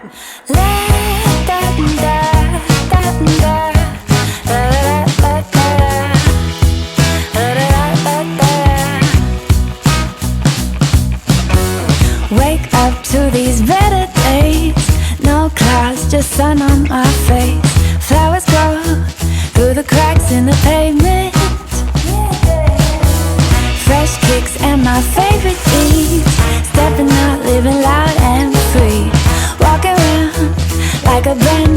Wake up to these better days. No clouds, just sun on my face. Flowers grow through the cracks in the pavement. Fresh kicks and my favorite beats. Stepping out, living loud and free. Walking around like a brand